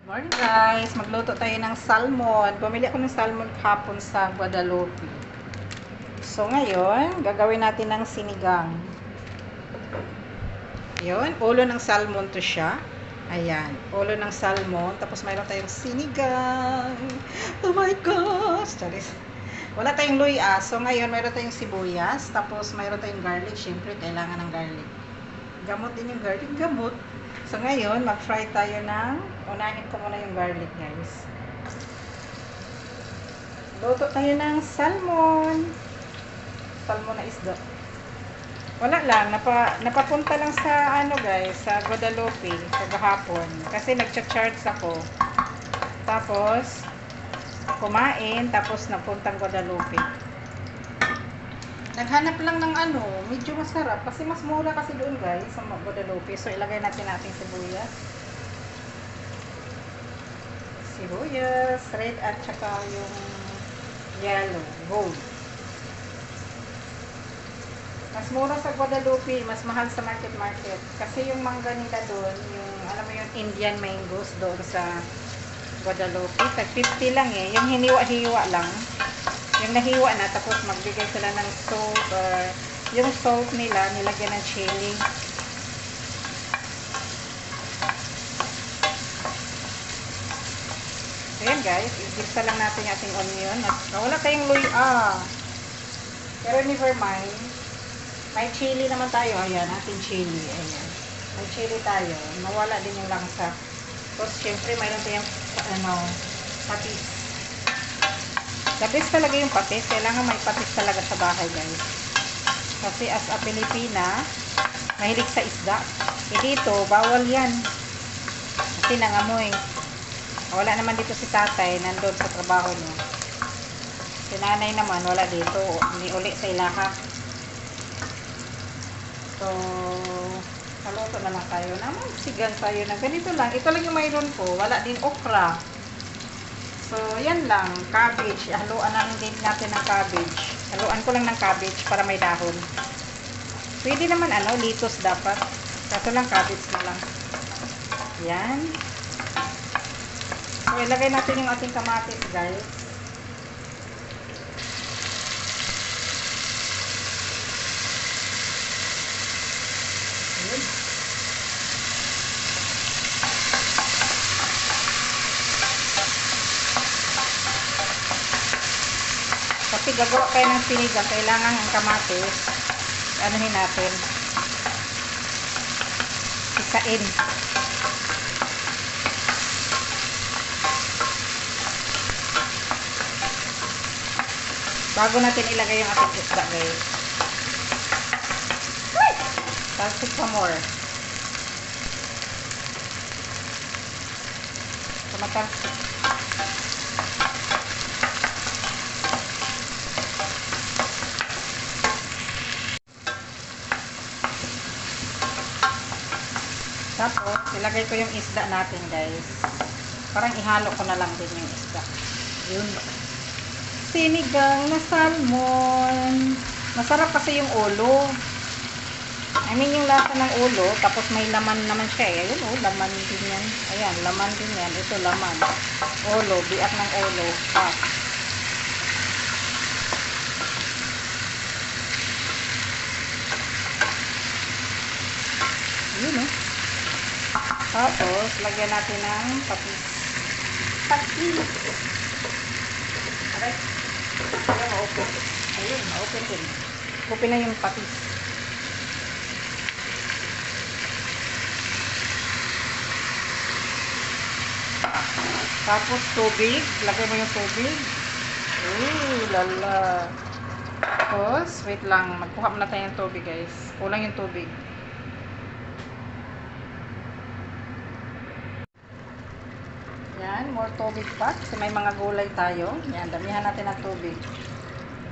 Morning guys, magluto tayo ng salmon. Bumili ako ng salmon kahapon sa Guadalupe. So ngayon, gagawin natin ng sinigang. Yun, ulo ng salmon to siya. Ayan, ulo ng salmon. Tapos mayroon tayong sinigang. Oh my gosh! Charis. Wala tayong luya. So ngayon, mayroon tayong sibuyas. Tapos mayroon tayong garlic. Siyempre, kailangan ng garlic. Gamot din yung garlic. Gamot. So ngayon, mag-fry tayo ng, unahin ko muna yung garlic guys. Luto tayo ng salmon. Salmon na isda. Wala lang, napapunta lang sa ano guys, sa Guadalupe, kagahapon. Kasi nagcha-charts ako. Tapos, kumain, tapos napuntang Guadalupe. Naghanap lang ng ano, medyo masarap. Kasi mas mura kasi doon guys, sa Guadalupe. So, ilagay natin ating sibuyas. Sibuyas, red at saka yung yellow, gold. Mas mura sa Guadalupe, mas mahal sa market. Kasi yung mangga nila doon, yung, alam mo yung Indian mangoes doon sa Guadalupe, tag 50 lang eh. Yung hiniwa-hiwa lang. Yung nahiwa na, tapos magbigay sila ng salt or yung salt nila, nilagyan ng chili. Ayan guys, igisa lang natin yung ating onion. At wala tayong luya. Pero never mind. May chili naman tayo. Ayan, ating chili. Ayan. May chili tayo. Nawala din yung langsa. Tapos, syempre, mayroon tayong, patis. The best talaga yung patis. Kailangan may patis talaga sa bahay, guys. Kasi as a Pilipina, mahilig sa isda. Dito, bawal yan. Kasi nangamoy. Wala naman dito si tatay. Nandun sa trabaho niya. Si nanay naman, wala dito. Hindi uli sa ilaha. So, haluto na lang tayo. Sigang tayo na ganito lang. Ito lang yung mayroon ko. Wala din okra. So, yan lang. Cabbage. Haluan lang din natin ng cabbage. Haluan ko lang ng cabbage para may dahon. Pwede naman litos dapat. Kaso lang cabbage na lang. Yan. So, ilagay natin yung ating kamatis, guys. Ayan. Kasi gagawa kayo ng sinigang, kailangan ang kamatis, anuhin natin, isain. Bago natin ilagay yung ating isda, guys. Talsik pa more. Tumatalsik. Tapos, ilagay ko yung isda natin, guys. Parang ihalo ko na lang din yung isda. Yun. Sinigang na salmon. Masarap kasi yung ulo. I mean, yung lasa ng ulo, tapos may laman naman siya eh. Ayun laman din yan. Ayan, laman din yan. Ito laman. Ulo, biak ng ulo. Yun oh. Tapos, lagyan natin ng patis. Patis! Okay. Ayan, ma-open. Ayun, ma-open din. Open na yung patis. Tapos, tubig. Lagay mo yung tubig. Lala. Tapos, wait lang. Magkuha muna tayo ng tubig, guys. Kulang yung tubig. Yan, more tubig pa. Kasi may mga gulay tayo. Yan, damihan natin ng tubig.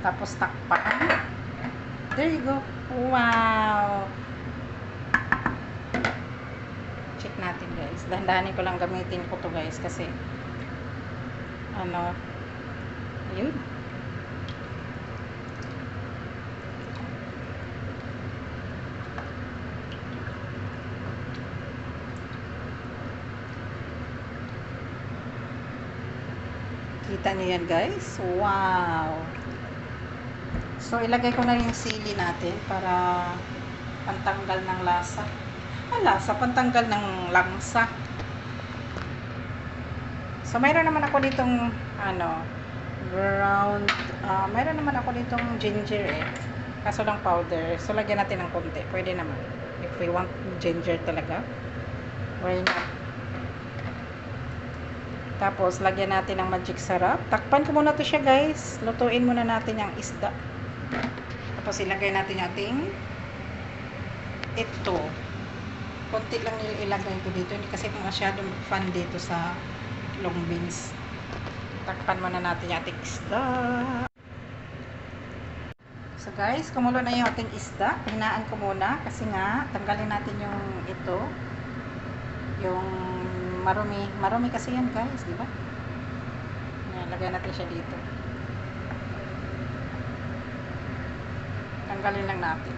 Tapos, takpan. There you go. Wow! Check natin, guys. Dahan-dahanin ko lang gamitin ko to, guys. Kasi, yun. Kita niyo yan guys. Wow. So ilagay ko na yung sili natin para pantanggal ng lasa. Lasa, pantanggal ng langsa. So mayroon naman ako ditong mayroon naman ako ditong ginger kaso lang powder. So lagyan natin ng konti, pwede naman if we want ginger talaga, why not. Tapos lagyan natin ng magic sarap. Takpan ko muna to siya guys, lutuin muna natin yung isda. Tapos ilagay natin yung ating ito, konti lang ilagay ko dito, hindi kasi masyadong fan dito sa long beans. Takpan muna natin yung ating isda. So guys, kumulo na yung ating isda. Hinaan ko muna kasi nga tanggalin natin yung ito, yung marumi kasi yan guys, di ba? Lagyan natin siya dito. Tanggalin lang natin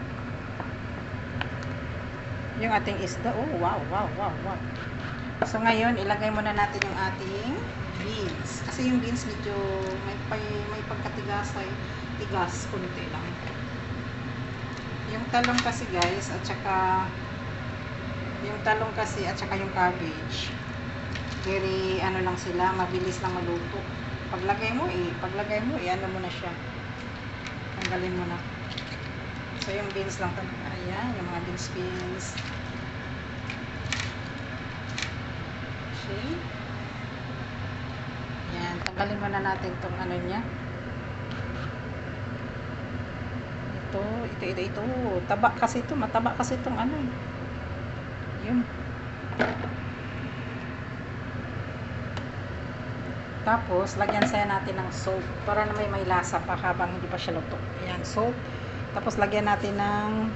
yung ating isda. Oh, wow. So ngayon, ilagay muna natin yung ating beans. Kasi yung beans medyo may pagkatigas, kunti lang. Yung talong kasi guys, at saka yung cabbage, very lang sila, mabilis lang maluto. Paglagay mo ano mo na siya. Tanggalin mo na. So yung beans lang talaga. Ayan, yung mga beans. Okay. Yan, tanggalin muna natin tong niya. Ito. Mataba kasi itong Yun. Tapos, lagyan natin ng salt para na may lasa pa habang hindi pa siya luto. Ayan, salt. Tapos, lagyan natin ng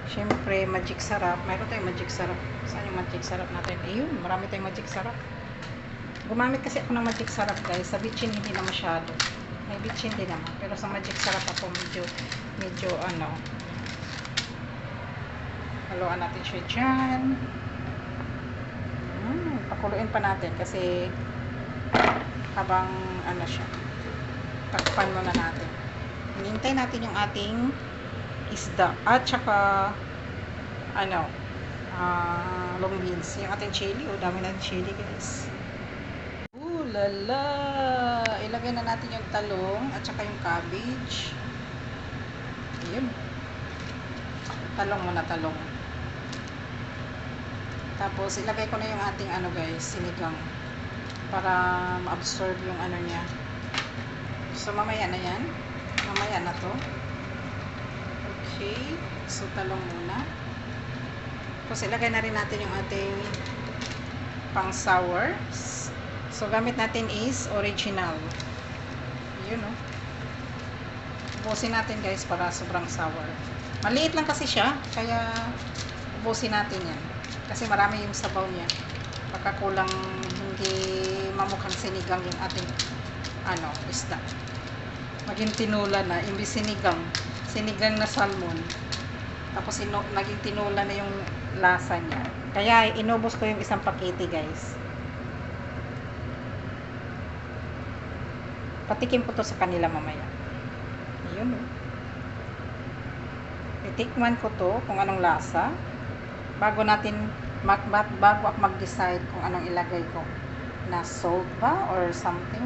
syempre, magic sarap. Mayroon tayong magic sarap. Saan yung magic sarap natin? Ayun, marami tayong magic sarap. Gumamit kasi ako ng magic sarap guys. Sa bitchin hindi na masyado. May bitchin din naman. Pero sa magic sarap ako medyo haluan natin siya dyan. Pakuluin pa natin kasi habang siya. Takpan muna natin. Hinintay natin yung ating isda at saka long beans. Yung ating chili, dami na chili guys. Lala! Ilagay na natin yung talong at saka yung cabbage. Ayun. Talong. Tapos ilagay ko na yung ating guys, sinigang para ma-absorb yung niya. So mamaya na yan. Mamaya na to. Okay. So talong muna. Tapos ilagay na rin natin yung ating pang sour. So gamit natin is original. Yun ubusin natin guys para sobrang sour. Maliit lang kasi siya, kaya ubusin natin yan. Kasi marami yung sabaw niya. Baka kulang, hindi mamukhang sinigang yung ating isda. Maging tinula na, imbis sinigang na salmon. Tapos naging tinula na yung lasa niya. Kaya inubos ko yung isang pakete guys. Patikim ko to sa kanila mamaya. Ayun Itikman ko to kung anong lasa. Bago ako mag-decide kung anong ilagay ko. Na salt ba or something.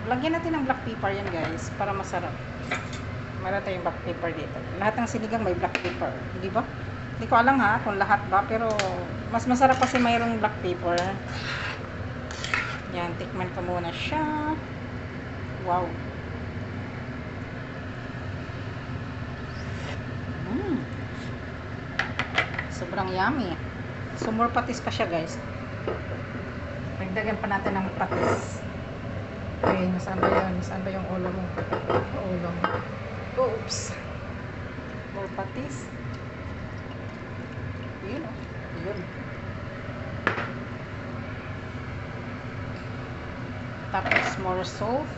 Lagyan natin ng black pepper yan guys para masarap. Meron tayong black pepper dito. Lahat ng sinigang may black pepper. Di ba? Hindi ko alam kung lahat ba. Pero mas masarap kasi mayroong black pepper. Yan, tikman ko muna siya. Wow. Sobrang yummy. So, more patis pa siya, guys. Nagdagan pa natin ng patis. Okay, nasaan ba yun? Nasaan ba yung ulo mo? Ulo mo. Oops. More patis. Yun. Tapos, more salt.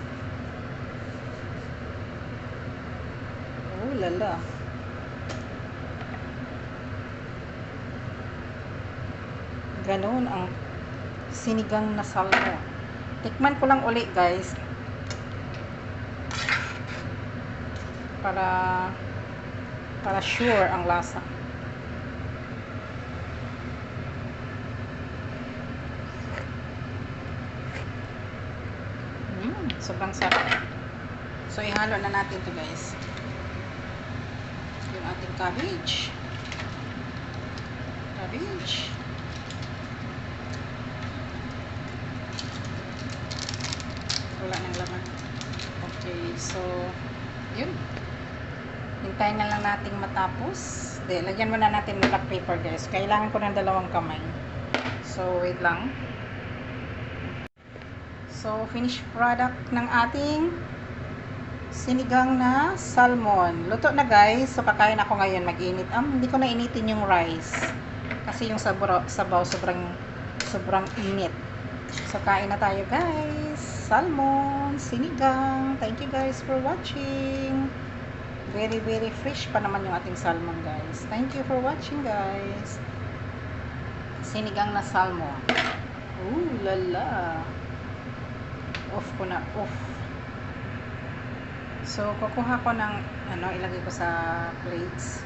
Oh, lala. Ganon ang sinigang na salmon. Tikman ko lang uli guys. Para sure ang lasa. Sobrang sarap. So ihalo na natin to guys. Yung ating cabbage. Wala nang laman. Okay, so yun. Hintayin na lang natin matapos. Lagyan muna natin ng black paper guys. Kailangan ko ng 2 kamay. So wait lang. So finished product ng ating sinigang na salmon. Luto na guys. So kakain ako ngayon, mag-init. Hindi ko na initin yung rice. Kasi yung sabaw sobrang init. So kain na tayo guys. Salmon, sinigang. Thank you guys for watching. Very very fresh pa naman yung ating salmon guys. Thank you for watching guys. Sinigang na salmon. Ooh lala. Off ko na, off. So, kukuha ko ng, ilagay ko sa plates.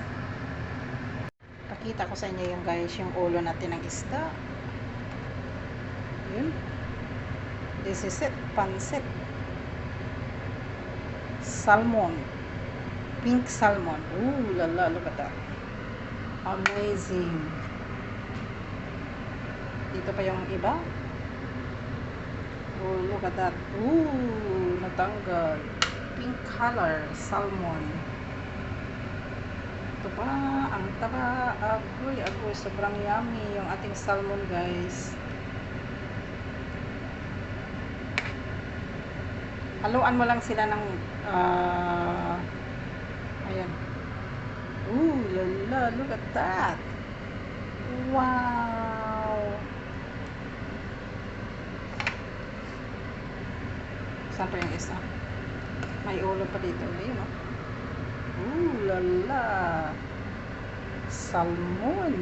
Pakita ko sa inyo yung guys, yung ulo natin ng isda. Yun. This is it, pancit. Salmon. Pink salmon. Ooh, lala, look at that. Amazing. Dito pa yung iba. Oh, look at that. Ooh, natanggal. Pink color, salmon. Ito pa, ang taba. Agoy, sobrang yummy yung ating salmon, guys. Haluan mo lang sila ng, ayan. Ooh, lala, look at that. Wow. Saan pa yung isa? May ulo pa dito. Ayun, oh. Ooh, lala. Salmon.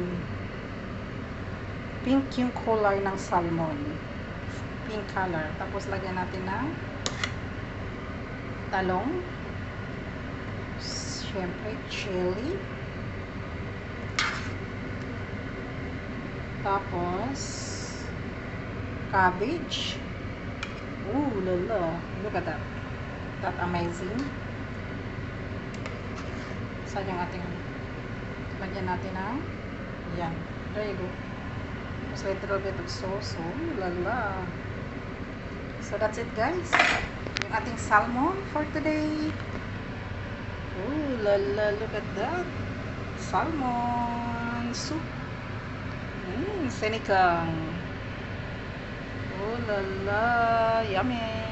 Pink yung color ng salmon. Pink color. Tapos lagyan natin ng talong. Siyempre, chili. Tapos, cabbage. Ooh, lala. Look at that. That amazing. Saan yung ating lagyan natin ng yan. There you go. Just a little bit of sauce. Ooh, lala. So, that's it guys. Yung ating salmon for today. Ooh, lala. Look at that. Salmon soup. Sinigang. Oh, lala. Yummy.